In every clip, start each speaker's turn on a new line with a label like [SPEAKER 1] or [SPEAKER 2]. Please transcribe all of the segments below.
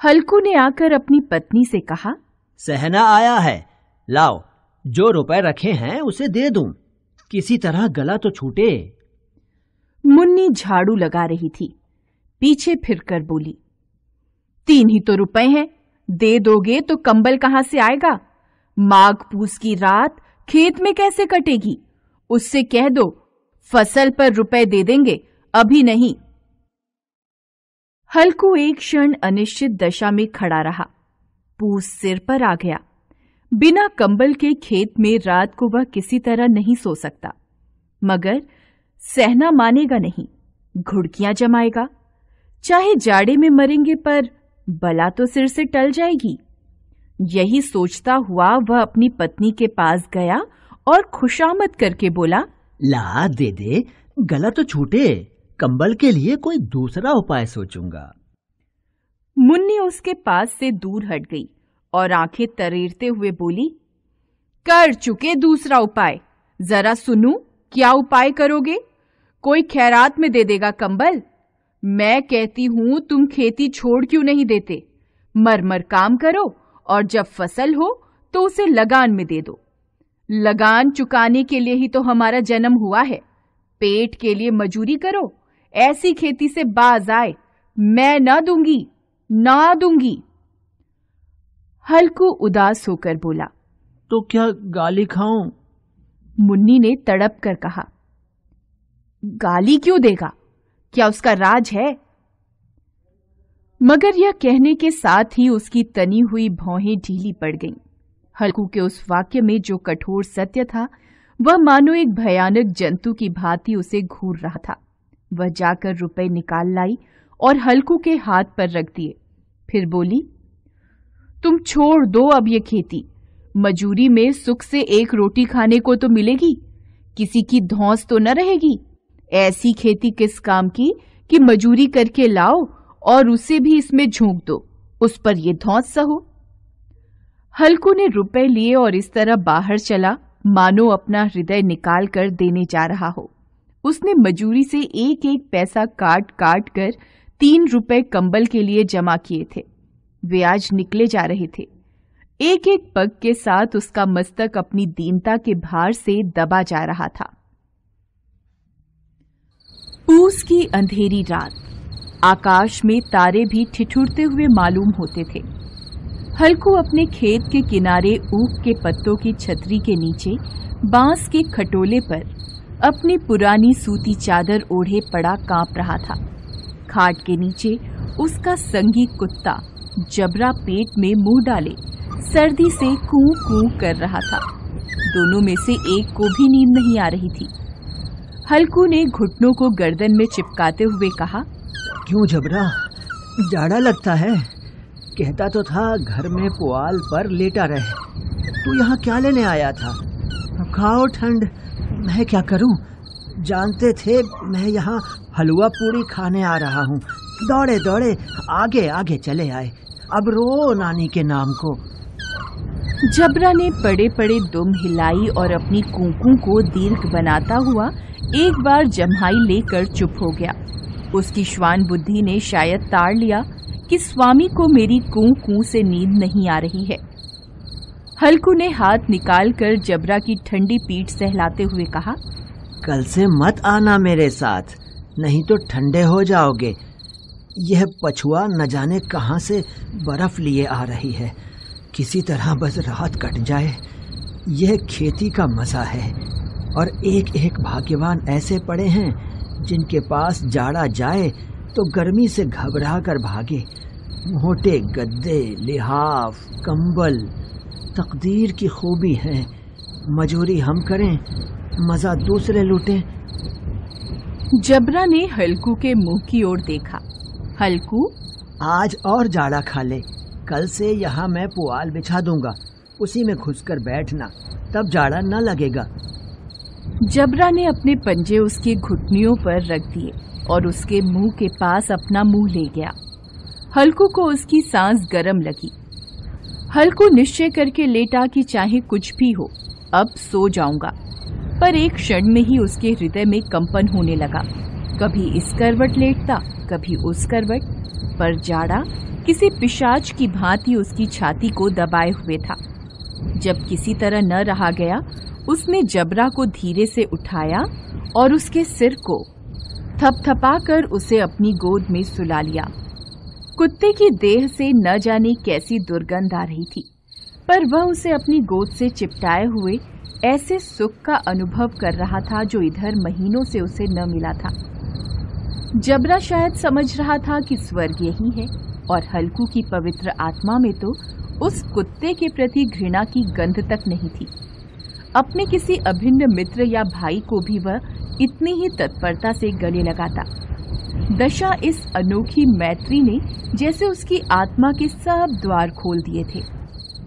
[SPEAKER 1] हल्कू ने आकर अपनी पत्नी से कहा,
[SPEAKER 2] सहना आया है, लाओ जो रुपए रखे हैं उसे दे दूं, किसी तरह गला तो छूटे।
[SPEAKER 1] मुन्नी झाड़ू लगा रही थी, पीछे फिरकर बोली, 3 ही तो रुपए हैं, दे दोगे तो कंबल कहां से आएगा? माघ पूस की रात खेत में कैसे कटेगी? उससे कह दो फसल पर रुपए दे देंगे, अभी नहीं। हल्कू एक क्षण अनिश्चित दशा में खड़ा रहा। पूस सिर पर आ गया। बिना कंबल के खेत में रात को वह किसी तरह नहीं सो सकता, मगर सहना मानेगा नहीं, घुड़कियां जमाएगा। चाहे जाड़े में मरेंगे पर बला तो सिर से टल जाएगी। यही सोचता हुआ वह अपनी पत्नी के पास गया और खुशामद करके बोला,
[SPEAKER 2] ला दे दे, गला तो छूटे, कंबल के लिए कोई दूसरा उपाय सोचूंगा।
[SPEAKER 1] मुन्नी उसके पास से दूर हट गई और आंखें तरेरते हुए बोली, कर चुके दूसरा उपाय, जरा सुनूं क्या उपाय करोगे? कोई खैरात में दे देगा कंबल? मैं कहती हूं तुम खेती छोड़ क्यों नहीं देते? मर काम करो और जब फसल हो तो उसे लगान में दे दो। लगान चुकाने के लिए ही तो हमारा जन्म हुआ है। पेट के लिए मजूरी करो, ऐसी खेती से बाज आए। मैं ना दूंगी। हल्कू उदास होकर बोला,
[SPEAKER 2] तो क्या गाली खाऊं?
[SPEAKER 1] मुन्नी ने तड़प कर कहा, गाली क्यों देगा? क्या उसका राज है? मगर यह कहने के साथ ही उसकी तनी हुई भौहें ढीली पड़ गईं। हल्कू के उस वाक्य में जो कठोर सत्य था, वह मानो एक भयानक जंतु की भांति उसे घूर रहा था। वह जाकर रुपए निकाल लाई और हल्कू के हाथ पर रख दिए। फिर बोली, तुम छोड़ दो अब ये खेती। मजूरी में सुख से एक रोटी खाने को तो मिलेगी, किसी की धौंस तो न रहेगी। ऐसी खेती किस काम की कि मजूरी करके लाओ और उसे भी इसमें झोंक दो, उस पर ये धौंस सहो। हल्कू ने रुपए लिए और इस तरह बाहर चला मानो अपना हृदय निकाल कर देने जा रहा हो। उसने मजूरी से एक एक पैसा काट कर 3 रुपए कंबल के लिए जमा किए थे। वे आज निकले जा रहे थे। एक एक पग के साथ उसका मस्तक अपनी दीनता के भार से दबा जा रहा था। पूस की अंधेरी रात, आकाश में तारे भी ठिठुरते हुए मालूम होते थे। हल्कू अपने खेत के किनारे ऊख के पत्तों की छतरी के नीचे बांस के खटोले पर अपनी पुरानी सूती चादर ओढ़े पड़ा कांप रहा था। खाट के नीचे उसका संगी कुत्ता जबरा पेट में मुंह डाले सर्दी से कूं कूं कर रहा था। दोनों में से एक को भी नींद नहीं आ रही थी। हल्कू ने घुटनों को गर्दन में चिपकाते हुए कहा,
[SPEAKER 2] क्यों जबरा, जाड़ा लगता है? कहता तो था घर में पुआल पर लेटा रहे। तू यहाँ क्या लेने आया था? खाओ ठंड, मैं क्या करूं? जानते थे मैं यहाँ हलवा पूरी खाने आ रहा हूँ। दौड़े दौड़े आगे आगे चले आए। अब रो नानी के नाम को।
[SPEAKER 1] जबरा ने पड़े पड़े दुम हिलाई और अपनी कूकू को दीर्घ बनाता हुआ एक बार जम्हाई लेकर चुप हो गया। उसकी श्वान बुद्धि ने शायद ताड़ लिया कि स्वामी को मेरी कूं से नींद नहीं आ रही है। हल्कू ने हाथ निकालकर जबरा की ठंडी पीठ सहलाते हुए कहा,
[SPEAKER 2] कल से मत आना मेरे साथ, नहीं तो ठंडे हो जाओगे। यह पछुआ न जाने कहां से बर्फ लिए आ रही है। किसी तरह बस रात कट जाए। यह खेती का मजा है। और एक एक भाग्यवान ऐसे पड़े हैं जिनके पास जाड़ा जाए तो गर्मी से घबरा कर भागे। मोटे गद्दे, लिहाफ, कंबल तकदीर की खूबी है। मजूरी हम करें, मजा दूसरे लूटें।
[SPEAKER 1] जबरा ने हल्कू के मुंह की ओर देखा। हल्कू,
[SPEAKER 2] आज और जाड़ा खा ले। कल से यहाँ मैं पुआल बिछा दूंगा, उसी में घुसकर बैठना, तब जाड़ा न लगेगा।
[SPEAKER 1] जबरा ने अपने पंजे उसके घुटनियों पर रख दिए और उसके मुंह के पास अपना मुंह ले गया। हल्कू को उसकी सांस गर्म लगी। हल्कू निश्चय करके लेटा कि चाहे कुछ भी हो अब सो जाऊंगा, पर एक क्षण में ही उसके हृदय में कंपन होने लगा। कभी इस करवट लेटता, कभी उस करवट, पर जाड़ा किसी पिशाच की भांति उसकी छाती को दबाए हुए था। जब किसी तरह न रहा गया, उसने जबरा को धीरे से उठाया और उसके सिर को थपथपाकर उसे अपनी गोद में सुला लिया। कुत्ते की देह से न जाने कैसी दुर्गंध आ रही थी, पर वह उसे अपनी गोद से चिपटाए हुए ऐसे सुख का अनुभव कर रहा था जो इधर महीनों से उसे न मिला था। जबरा शायद समझ रहा था कि स्वर्ग यही है, और हल्कू की पवित्र आत्मा में तो उस कुत्ते के प्रति घृणा की गंध तक नहीं थी। अपने किसी अभिन्न मित्र या भाई को भी वह इतनी ही तत्परता से गले लगाता। दशा इस अनोखी मैत्री ने जैसे उसकी आत्मा के सब द्वार खोल दिए थे।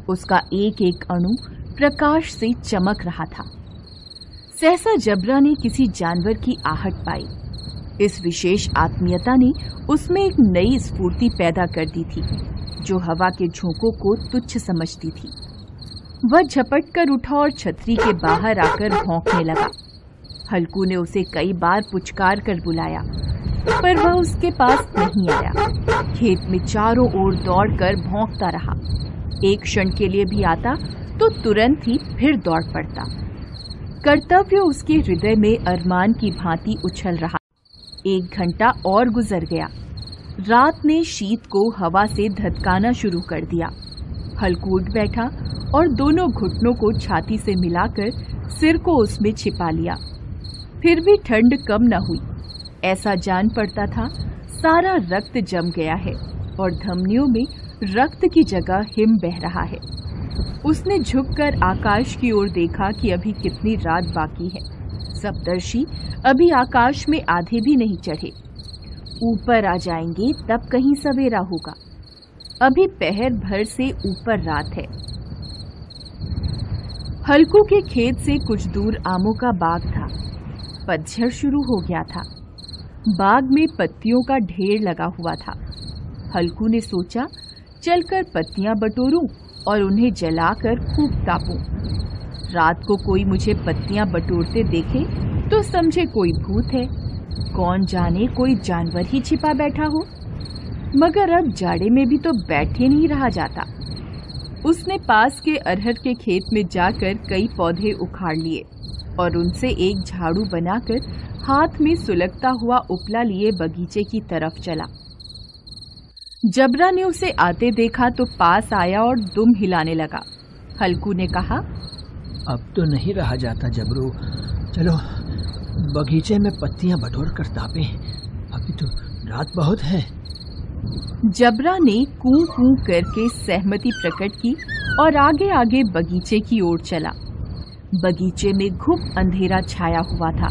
[SPEAKER 1] उसका एक एक अणु प्रकाश से चमक रहा था। सहसा जबरा ने किसी जानवर की आहट पाई। इस विशेष आत्मीयता ने उसमें एक नई स्फूर्ति पैदा कर दी थी, जो हवा के झोंकों को तुच्छ समझती थी। वह झपट कर उठा और छतरी के बाहर आकर भौंकने लगा। हल्कू ने उसे कई बार पुचकार कर बुलाया, पर वह उसके पास नहीं आया। खेत में चारों ओर दौड़कर भौंकता रहा। एक क्षण के लिए भी आता तो तुरंत ही फिर दौड़ पड़ता। कर्तव्य उसके हृदय में अरमान की भांति उछल रहा। 1 घंटा और गुजर गया। रात ने शीत को हवा से धधकाना शुरू कर दिया। हल्कू उठ बैठा और दोनों घुटनों को छाती से मिलाकर सिर को उसमें छिपा लिया। फिर भी ठंड कम न हुई। ऐसा जान पड़ता था सारा रक्त जम गया है और धमनियों में रक्त की जगह हिम बह रहा है। उसने झुककर आकाश की ओर देखा कि अभी कितनी रात बाकी है। सप्तर्षि अभी आकाश में आधे भी नहीं चढ़े। ऊपर आ जाएंगे तब कहीं सवेरा होगा। अभी पहर भर से ऊपर रात है। हल्कू के खेत से कुछ दूर आमों का बाग था। पतझड़ शुरू हो गया था। बाग में पत्तियों का ढेर लगा हुआ था। हल्कू ने सोचा चलकर पत्तियां बटोरूं और उन्हें जलाकर खूब तापूं। रात को कोई मुझे पत्तियां बटोरते देखे तो समझे कोई भूत है, कौन जाने कोई जानवर ही छिपा बैठा हो। मगर अब जाड़े में भी तो बैठे नहीं रहा जाता। उसने पास के अरहर के खेत में जाकर कई पौधे उखाड़ लिए और उनसे एक झाड़ू बनाकर हाथ में सुलगता हुआ उपला लिए बगीचे की तरफ चला। जबरा ने उसे आते देखा तो पास आया और दुम हिलाने लगा। हल्कू ने कहा,
[SPEAKER 2] अब तो नहीं रहा जाता जबरू, चलो बगीचे में पत्तियां बटोर कर तापें, अभी तो रात बहुत है।
[SPEAKER 1] जबरा ने कूं कूं करके सहमति प्रकट की और आगे आगे बगीचे की ओर चला। बगीचे में घुप अंधेरा छाया हुआ था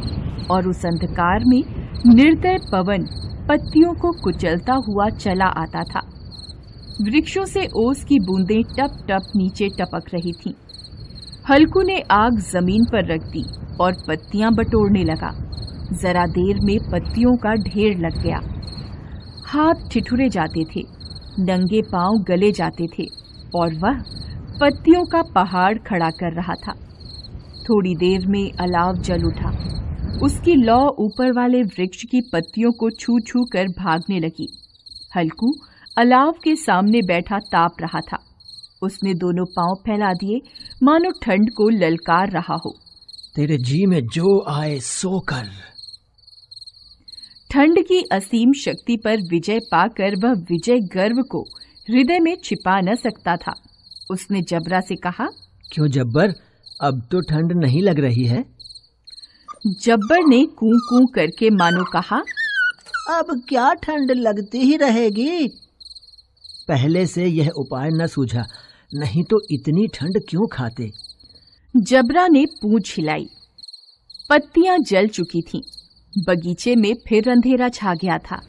[SPEAKER 1] और उस अंधकार में निर्दय पवन पत्तियों को कुचलता हुआ चला आता था। वृक्षों से ओस की बूंदें टप टप नीचे टपक रही थीं। हल्कू ने आग जमीन पर रख दी और पत्तियां बटोरने लगा। जरा देर में पत्तियों का ढेर लग गया। हाथ ठिठुरे जाते थे, नंगे पांव गले जाते थे और वह पत्तियों का पहाड़ खड़ा कर रहा था। थोड़ी देर में अलाव जल उठा। उसकी लौ ऊपर वाले वृक्ष की पत्तियों को छू छू कर भागने लगी। हल्कू अलाव के सामने बैठा ताप रहा था। उसने दोनों पांव फैला दिए मानो ठंड को ललकार रहा हो।
[SPEAKER 2] तेरे जी में जो आए सो कर।
[SPEAKER 1] ठंड की असीम शक्ति पर विजय पाकर वह विजय गर्व को हृदय में छिपा न सकता था। उसने जबरा से कहा,
[SPEAKER 2] क्यों जब्बर, अब तो ठंड नहीं लग रही है?
[SPEAKER 1] जब्बर ने कूं कूं करके मानो कहा,
[SPEAKER 2] अब क्या ठंड लगती ही रहेगी। पहले से यह उपाय न सूझा, नहीं तो इतनी ठंड क्यों खाते।
[SPEAKER 1] जबरा ने पूंछ हिलाई। पत्तियां जल चुकी थीं। बगीचे में फिर अंधेरा छा गया था।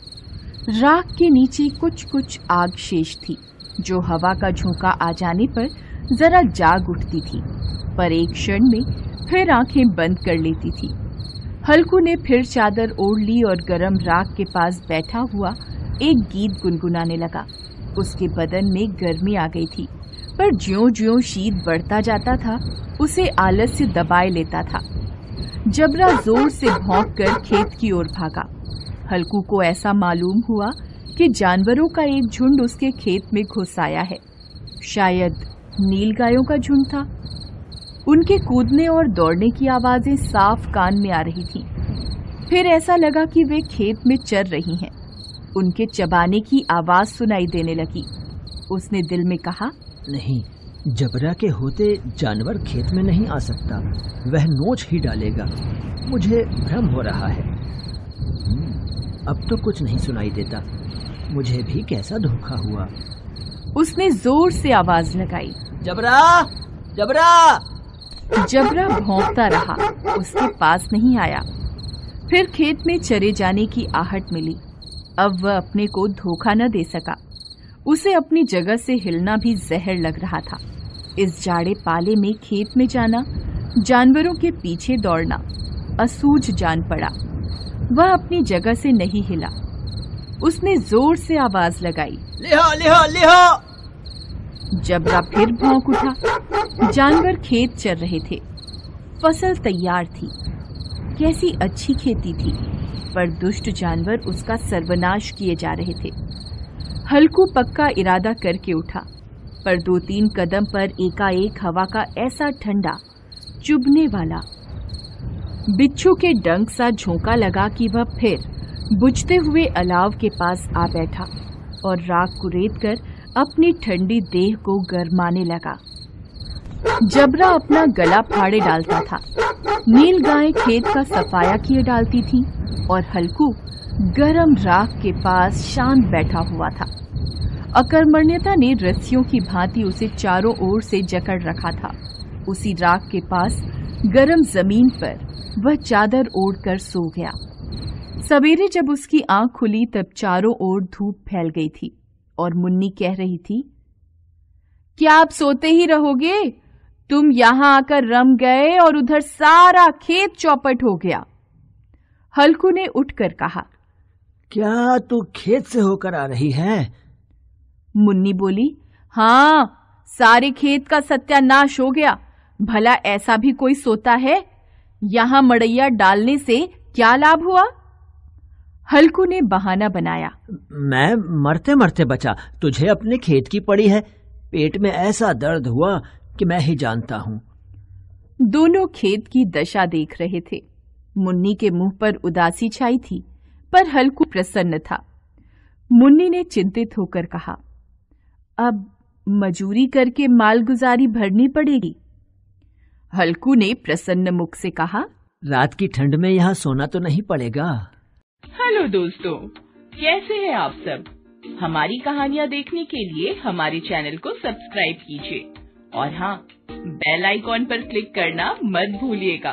[SPEAKER 1] राख के नीचे कुछ कुछ आग शेष थी, जो हवा का झोंका आ जाने पर जरा जाग उठती थी, पर एक क्षण में फिर आंखें बंद कर लेती थी। हल्कू ने फिर चादर ओढ़ ली और गरम राख के पास बैठा हुआ एक गीत गुनगुनाने लगा। उसके बदन में गर्मी आ गई थी, पर ज्यों-ज्यों शीत बढ़ता जाता था उसे आलस्य दबाए लेता था। जबरा जोर से भौंककर खेत की ओर भागा। हल्कू को ऐसा मालूम हुआ कि जानवरों का एक झुंड उसके खेत में घुस आया है। शायद नीलगायों का झुंड था। उनके कूदने और दौड़ने की आवाजें साफ कान में आ रही थीं। फिर ऐसा लगा कि वे खेत में चर रही हैं। उनके चबाने की आवाज सुनाई देने लगी। उसने दिल में कहा,
[SPEAKER 2] नहीं, जबरा के होते जानवर खेत में नहीं आ सकता, वह नोच ही डालेगा। मुझे भ्रम हो रहा है। अब तो कुछ नहीं सुनाई देता। मुझे भी कैसा धोखा हुआ।
[SPEAKER 1] उसने जोर से आवाज लगाई,
[SPEAKER 2] जबरा, जबरा।
[SPEAKER 1] जबरा भौंकता रहा, उसके पास नहीं आया। फिर खेत में चरे जाने की आहट मिली। अब वह अपने को धोखा न दे सका। उसे अपनी जगह से हिलना भी जहर लग रहा था। इस जाड़े पाले में खेत में जाना, जानवरों के पीछे दौड़ना असूझ जान पड़ा। वह अपनी जगह से नहीं हिला। उसने जोर से आवाज लगाई,
[SPEAKER 2] लिहा, लिहा, लिहा।
[SPEAKER 1] जबरा फिर भौंक उठा। जानवर खेत चर रहे थे। फसल तैयार थी। कैसी अच्छी खेती थी, पर दुष्ट जानवर उसका सर्वनाश किए जा रहे थे। हल्कू पक्का इरादा करके उठा, पर 2-3 कदम पर एकाएक हवा का ऐसा ठंडा, चुभने वाला, बिच्छू के डंक सा झोंका लगा कि वह फिर बुझते हुए अलाव के पास आ बैठा और राख कुरेद कर अपनी ठंडी देह को गरमाने लगा। जबरा अपना गला फाड़े डालता था। नील गाय खेत का सफाया किए डालती थी और हल्कू गरम राख के पास शांत बैठा हुआ था। अकर्मण्यता ने रस्सियों की भांति उसे चारों ओर से जकड़ रखा था। उसी राख के पास गरम जमीन पर वह चादर ओढ़कर सो गया। सवेरे जब उसकी आंख खुली तब चारों ओर धूप फैल गई थी और मुन्नी कह रही थी, क्या आप सोते ही रहोगे? तुम यहां आकर रम गए और उधर सारा खेत चौपट हो गया। हल्कू ने उठकर कहा,
[SPEAKER 2] क्या तू खेत से होकर आ रही है?
[SPEAKER 1] मुन्नी बोली, हाँ, सारे खेत का सत्यानाश हो गया। भला ऐसा भी कोई सोता है? यहां मड़ैया डालने से क्या लाभ हुआ? हल्कू ने बहाना बनाया,
[SPEAKER 2] मैं मरते मरते बचा, तुझे अपने खेत की पड़ी है। पेट में ऐसा दर्द हुआ कि मैं ही जानता हूँ।
[SPEAKER 1] दोनों खेत की दशा देख रहे थे। मुन्नी के मुंह पर उदासी छाई थी, पर हल्कू प्रसन्न था। मुन्नी ने चिंतित होकर कहा, अब मजूरी करके मालगुजारी भरनी पड़ेगी। हल्कू ने प्रसन्न मुख से कहा,
[SPEAKER 2] रात की ठंड में यहाँ सोना तो नहीं पड़ेगा।
[SPEAKER 3] हेलो दोस्तों, कैसे हैं आप सब? हमारी कहानियाँ देखने के लिए हमारे चैनल को सब्सक्राइब कीजिए और हाँ, बेल आइकॉन पर क्लिक करना मत भूलिएगा।